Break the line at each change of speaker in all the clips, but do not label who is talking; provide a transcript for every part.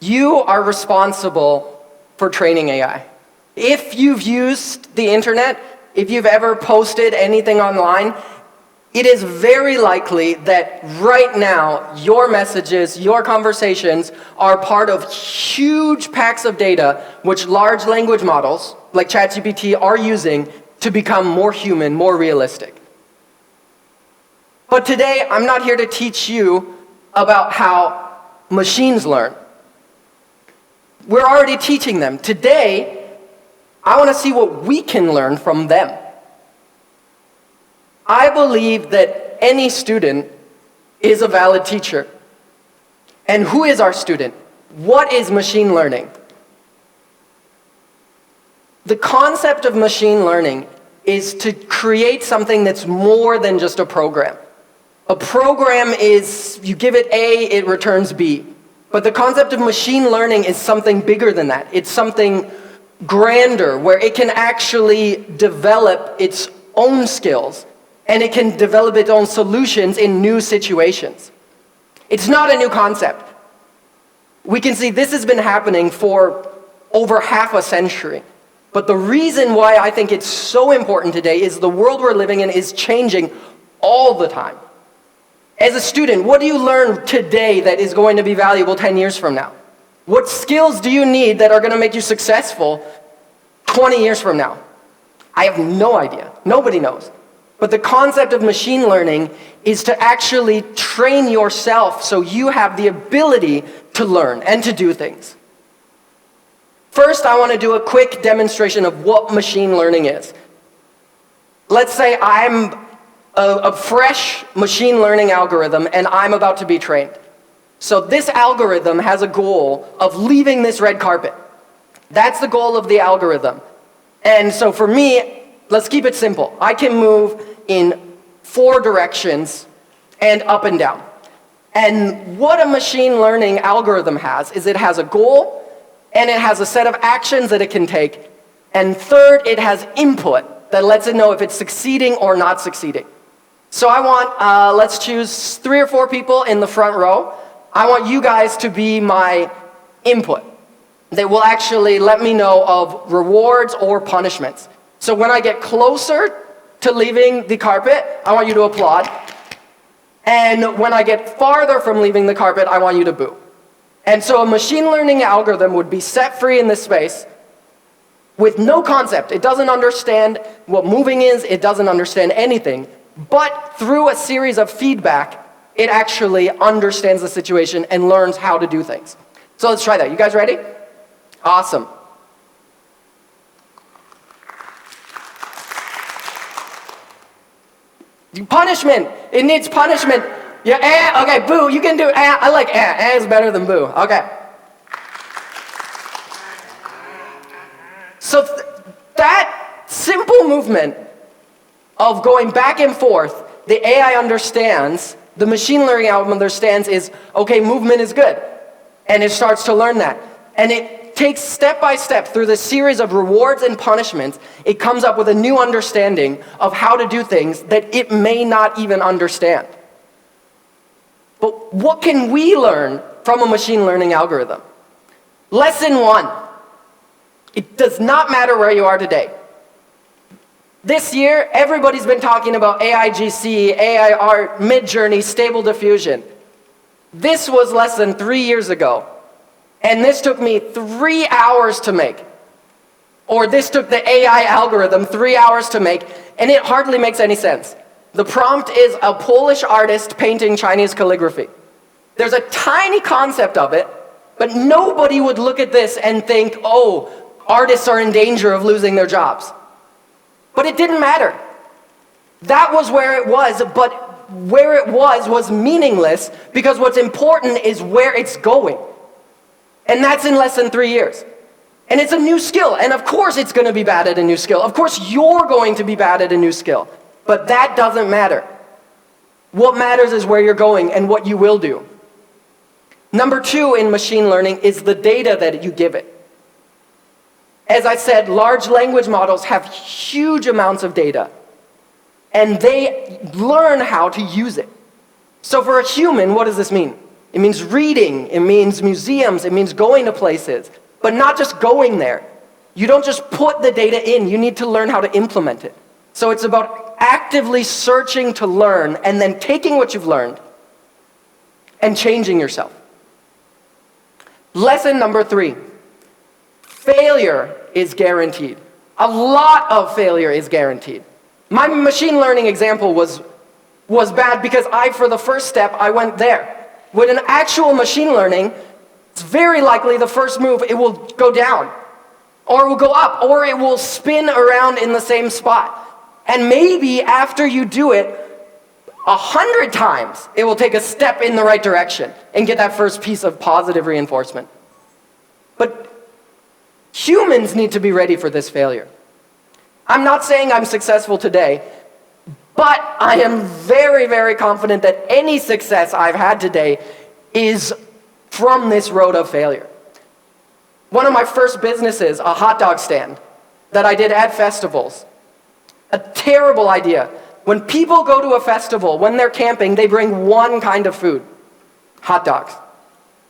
You are responsible for training AI. If you've used the internet, if you've ever posted anything online, it is very likely that right now, your messages, your conversations are part of huge packs of data which large language models, like ChatGPT, are using to become more human, more realistic. But today, I'm not here to teach you about how machines learn. We're already teaching them. Today, I want to see what we can learn from them. I believe that any student is a valid teacher. And who is our student? What is machine learning? The concept of machine learning is to create something that's more than just a program. A program is, you give it A, it returns B. But the concept of machine learning is something bigger than that. It's something grander, where it can actually develop its own skills, and it can develop its own solutions in new situations. It's not a new concept. We can see this has been happening for over half a century. But the reason why I think it's so important today is the world we're living in is changing all the time. As a student, what do you learn today that is going to be valuable 10 years from now? What skills do you need that are going to make you successful 20 years from now? I have no idea. Nobody knows. But the concept of machine learning is to actually train yourself so you have the ability to learn and to do things. First, I want to do a quick demonstration of what machine learning is. Let's say I'm a fresh machine learning algorithm and I'm about to be trained. So this algorithm has a goal of leaving this red carpet. That's the goal of the algorithm. And so for me, let's keep it simple. I can move in 4 directions and up and down. And what a machine learning algorithm has is it has a goal, and it has a set of actions that it can take. And third, it has input that lets it know if it's succeeding or not succeeding. So I want, let's choose 3 or 4 people in the front row. I want you guys to be my input. They will actually let me know of rewards or punishments. So when I get closer to leaving the carpet, I want you to applaud. And when I get farther from leaving the carpet, I want you to boo. And so a machine learning algorithm would be set free in this space with no concept. It doesn't understand what moving is, it doesn't understand anything. But through a series of feedback, it actually understands the situation and learns how to do things. So let's try that. You guys ready? Awesome. Punishment. It needs punishment. Yeah, okay, boo. You can do I like is better than boo. Okay. So that simple movement of going back and forth, the AI understands, the machine learning algorithm understands is, okay, movement is good. And it starts to learn that. And it takes step by step through the series of rewards and punishments, it comes up with a new understanding of how to do things that it may not even understand. But what can we learn from a machine learning algorithm? Lesson 1. It does not matter where you are today. This year, everybody's been talking about AIGC, AI art, Midjourney, Stable Diffusion. This was less than 3 years ago. And this took me 3 hours to make. Or this took the AI algorithm 3 hours to make, and it hardly makes any sense. The prompt is a Polish artist painting Chinese calligraphy. There's a tiny concept of it, but nobody would look at this and think, oh, artists are in danger of losing their jobs. But it didn't matter. That was where it was, but where it was meaningless because what's important is where it's going. And that's in less than 3 years. And it's a new skill, and of course it's going to be bad at a new skill. Of course you're going to be bad at a new skill. But that doesn't matter. What matters is where you're going and what you will do. Number 2 in machine learning is the data that you give it. As I said, large language models have huge amounts of data, and they learn how to use it. So for a human, what does this mean? It means reading, it means museums, it means going to places, but not just going there. You don't just put the data in, you need to learn how to implement it. So it's about actively searching to learn and then taking what you've learned and changing yourself. Lesson number 3, failure is guaranteed. A lot of failure is guaranteed. My machine learning example was bad because for the first step, I went there. With an actual machine learning, it's very likely the first move, it will go down, or it will go up, or it will spin around in the same spot. And maybe after you do it 100 times, it will take a step in the right direction and get that first piece of positive reinforcement. But humans need to be ready for this failure. I'm not saying I'm successful today, but I am very, very confident that any success I've had today is from this road of failure. One of my first businesses, a hot dog stand that I did at festivals, a terrible idea. When people go to a festival, when they're camping, they bring one kind of food, hot dogs.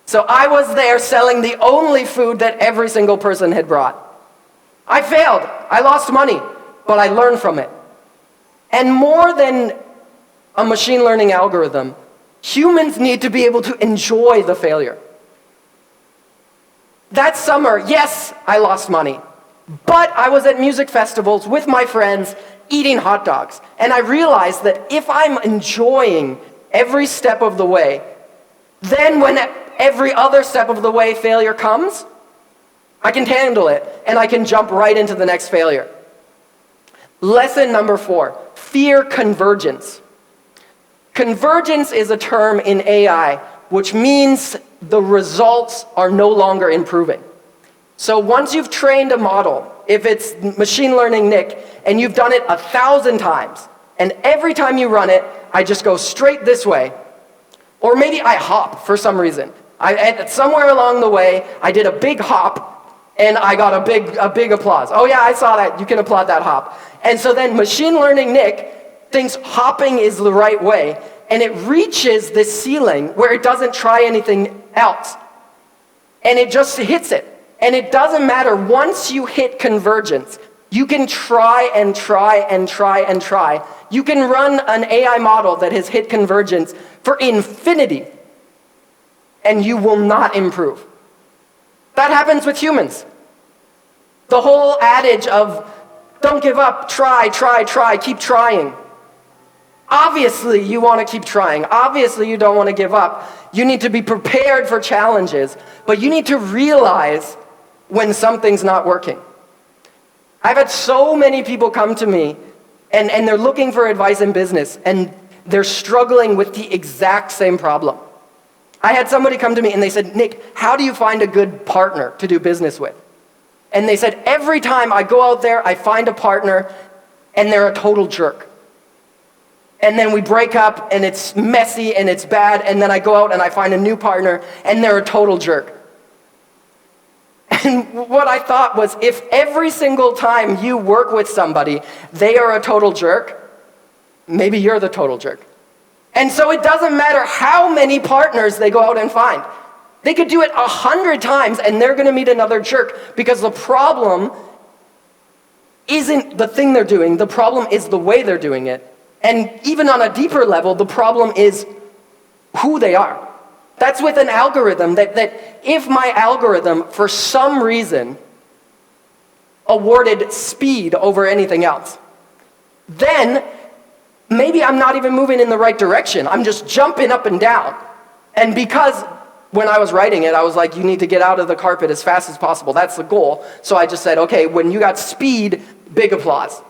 So I was there selling the only food that every single person had brought. I failed, I lost money, but I learned from it. And more than a machine learning algorithm, humans need to be able to enjoy the failure. That summer, yes, I lost money, but I was at music festivals with my friends eating hot dogs. And I realized that if I'm enjoying every step of the way, then when every other step of the way failure comes, I can handle it and I can jump right into the next failure. Lesson number 4, fear convergence. Convergence is a term in AI which means the results are no longer improving. So once you've trained a model, if it's machine learning Nick, and you've done it 1,000 times, and every time you run it, I just go straight this way, or maybe I hop for some reason. Somewhere along the way, I did a big hop, and I got a big applause. Oh yeah, I saw that, you can applaud that hop. And so then machine learning Nick thinks hopping is the right way, and it reaches this ceiling where it doesn't try anything else. And it just hits it. And it doesn't matter, once you hit convergence, you can try and try and try and try. You can run an AI model that has hit convergence for infinity, and you will not improve. That happens with humans. The whole adage of don't give up, try, try, try, keep trying. Obviously, you want to keep trying. Obviously, you don't want to give up. You need to be prepared for challenges, but you need to realize when something's not working. I've had so many people come to me, and they're looking for advice in business, and they're struggling with the exact same problem. I had somebody come to me, and they said, Nick, how do you find a good partner to do business with? And they said, every time I go out there, I find a partner, and they're a total jerk. And then we break up, and it's messy, and it's bad, and then I go out and I find a new partner, and they're a total jerk. And what I thought was, if every single time you work with somebody, they are a total jerk, maybe you're the total jerk. And so it doesn't matter how many partners they go out and find. They could do it 100 times, and they're going to meet another jerk, because the problem isn't the thing they're doing, the problem is the way they're doing it. And even on a deeper level, the problem is who they are. That's with an algorithm, that if my algorithm, for some reason, awarded speed over anything else, then maybe I'm not even moving in the right direction. I'm just jumping up and down. And because when I was writing it, I was like, you need to get out of the carpet as fast as possible. That's the goal. So I just said, okay, when you got speed, big applause.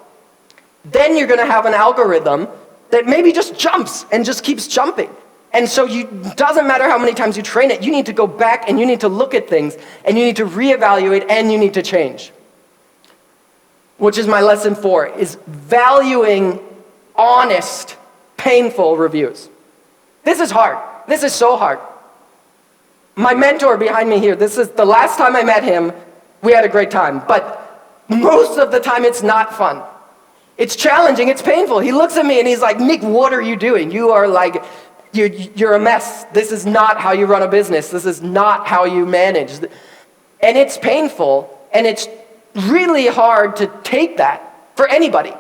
Then you're going to have an algorithm that maybe just jumps and just keeps jumping. And so doesn't matter how many times you train it, you need to go back and you need to look at things and you need to reevaluate and you need to change. Which is my lesson 4, is valuing honest, painful reviews. This is hard. This is so hard. My mentor behind me here, this is the last time I met him, we had a great time. But most of the time it's not fun. It's challenging, it's painful. He looks at me and he's like, Nick, what are you doing? You are like you're a mess. This is not how you run a business. This is not how you manage. And it's painful, and it's really hard to take that for anybody.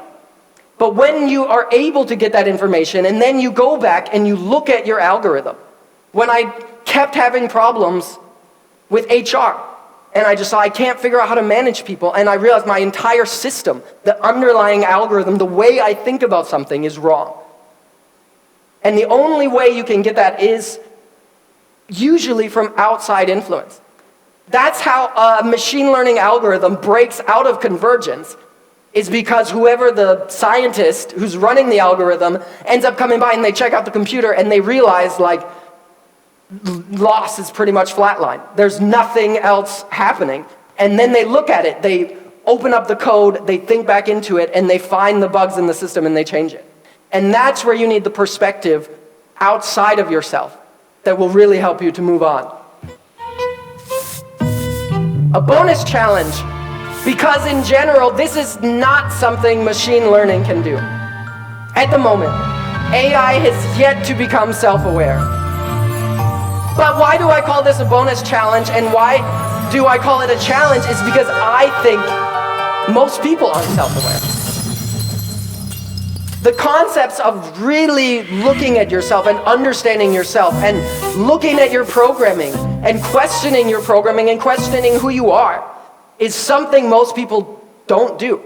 But when you are able to get that information, and then you go back and you look at your algorithm. When I kept having problems with HR, and I just saw I can't figure out how to manage people, and I realized my entire system, the underlying algorithm, the way I think about something is wrong. And the only way you can get that is usually from outside influence. That's how a machine learning algorithm breaks out of convergence, is because whoever the scientist who's running the algorithm ends up coming by and they check out the computer and they realize like loss is pretty much flatline. There's nothing else happening. And then they look at it, they open up the code, they think back into it, and they find the bugs in the system and they change it. And that's where you need the perspective outside of yourself that will really help you to move on. A bonus challenge, because in general, this is not something machine learning can do. At the moment, AI has yet to become self-aware. But why do I call this a bonus challenge, and why do I call it a challenge? Is because I think most people aren't self-aware. The concepts of really looking at yourself and understanding yourself and looking at your programming and questioning your programming and questioning who you are is something most people don't do.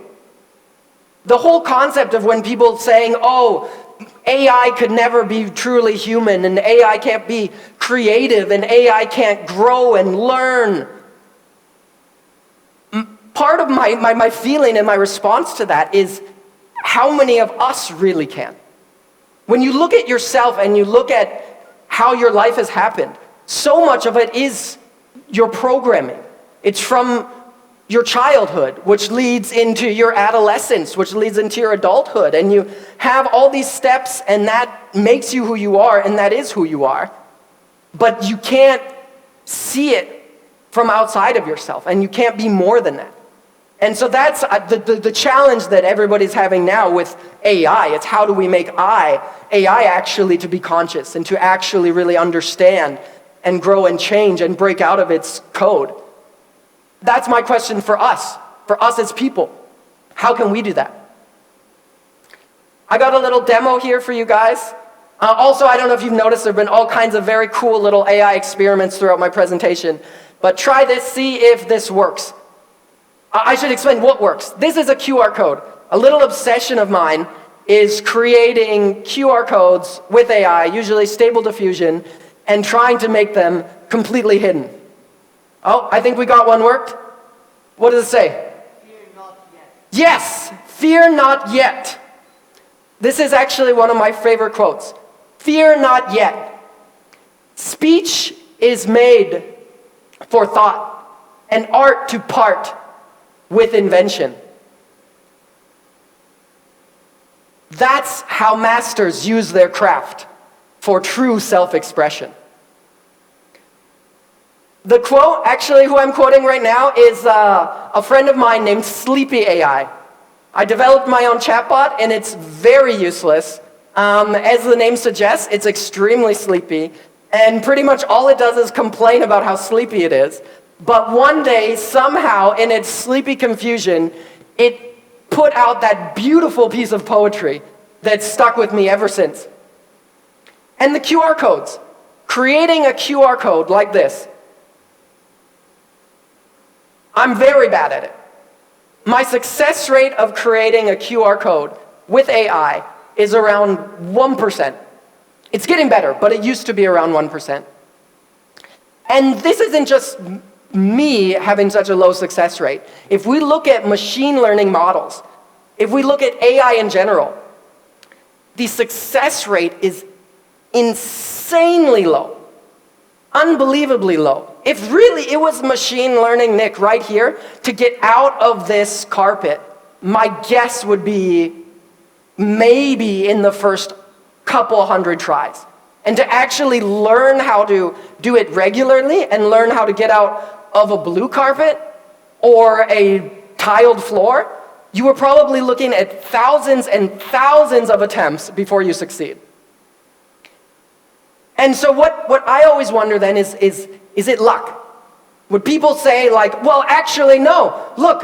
The whole concept of when people saying, oh, AI could never be truly human, and AI can't be creative, and AI can't grow and learn. Part of my feeling and my response to that is how many of us really can. When you look at yourself and you look at how your life has happened, so much of it is your programming. It's from your childhood, which leads into your adolescence, which leads into your adulthood. And you have all these steps, and that makes you who you are, and that is who you are. But you can't see it from outside of yourself, and you can't be more than that. And so that's the challenge that everybody's having now with AI. It's how do we make AI actually to be conscious and to actually really understand and grow and change and break out of its code. That's my question for us as people. How can we do that? I got a little demo here for you guys. Also, I don't know if you've noticed, there have been all kinds of very cool little AI experiments throughout my presentation. But try this, see if this works. I should explain what works. This is a QR code. A little obsession of mine is creating QR codes with AI, usually Stable Diffusion, and trying to make them completely hidden. Oh, I think we got one worked. What does it say?
Fear not yet.
Yes, fear not yet. This is actually one of my favorite quotes. Fear not yet. Speech is made for thought, and art to part with invention. That's how masters use their craft for true self-expression. The quote, actually, who I'm quoting right now is a friend of mine named Sleepy AI. I developed my own chatbot, and it's very useless. As the name suggests, it's extremely sleepy, and pretty much all it does is complain about how sleepy it is. But one day, somehow, in its sleepy confusion, it put out that beautiful piece of poetry that's stuck with me ever since. And the QR codes. Creating a QR code like this. I'm very bad at it. My success rate of creating a QR code with AI is around 1%. It's getting better, but it used to be around 1%. And this isn't just me having such a low success rate. If we look at machine learning models, if we look at AI in general, the success rate is insanely low, unbelievably low. If really it was machine learning, Nick, right here, to get out of this carpet, my guess would be maybe in the first couple hundred tries. And to actually learn how to do it regularly and learn how to get out of a blue carpet or a tiled floor, you were probably looking at thousands and thousands of attempts before you succeed. And so what I always wonder then is it luck? Would people say like, well, actually, no. Look,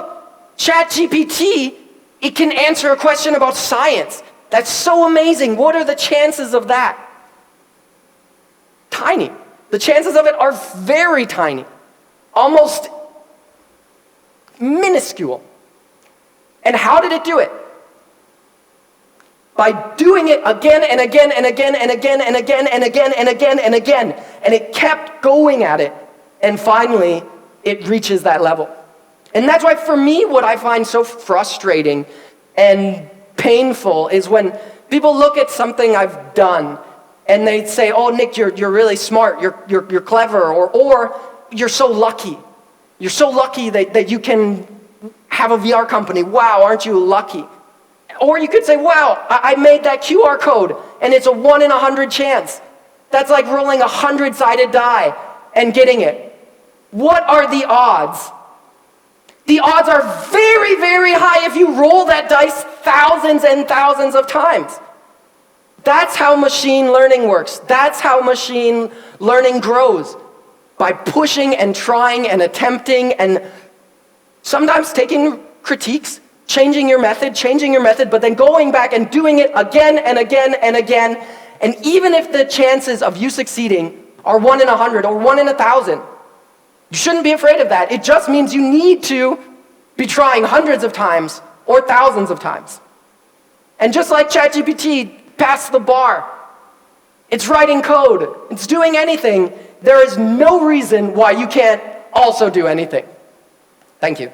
ChatGPT, it can answer a question about science. That's so amazing. What are the chances of that? Tiny. The chances of it are very tiny. Almost minuscule. And how did it do it? By doing it again and again and again and again and again and again and again and again. And it kept going at it. And finally, it reaches that level. And that's why for me, what I find so frustrating and painful is when people look at something I've done and they say, oh, Nick, you're really smart, you're clever, or you're so lucky. You're so lucky that you can have a VR company. Wow, aren't you lucky? Or you could say, wow, I made that QR code, and it's a 1 in 100 chance. That's like rolling a 100-sided die and getting it. What are the odds? The odds are very, very high if you roll that dice thousands and thousands of times. That's how machine learning works. That's how machine learning grows. By pushing and trying and attempting and sometimes taking critiques, changing your method, but then going back and doing it again and again and again. And even if the chances of you succeeding are 1 in 100 or 1 in 1,000, you shouldn't be afraid of that. It just means you need to be trying hundreds of times or thousands of times. And just like ChatGPT passed the bar, it's writing code, it's doing anything, there is no reason why you can't also do anything. Thank you.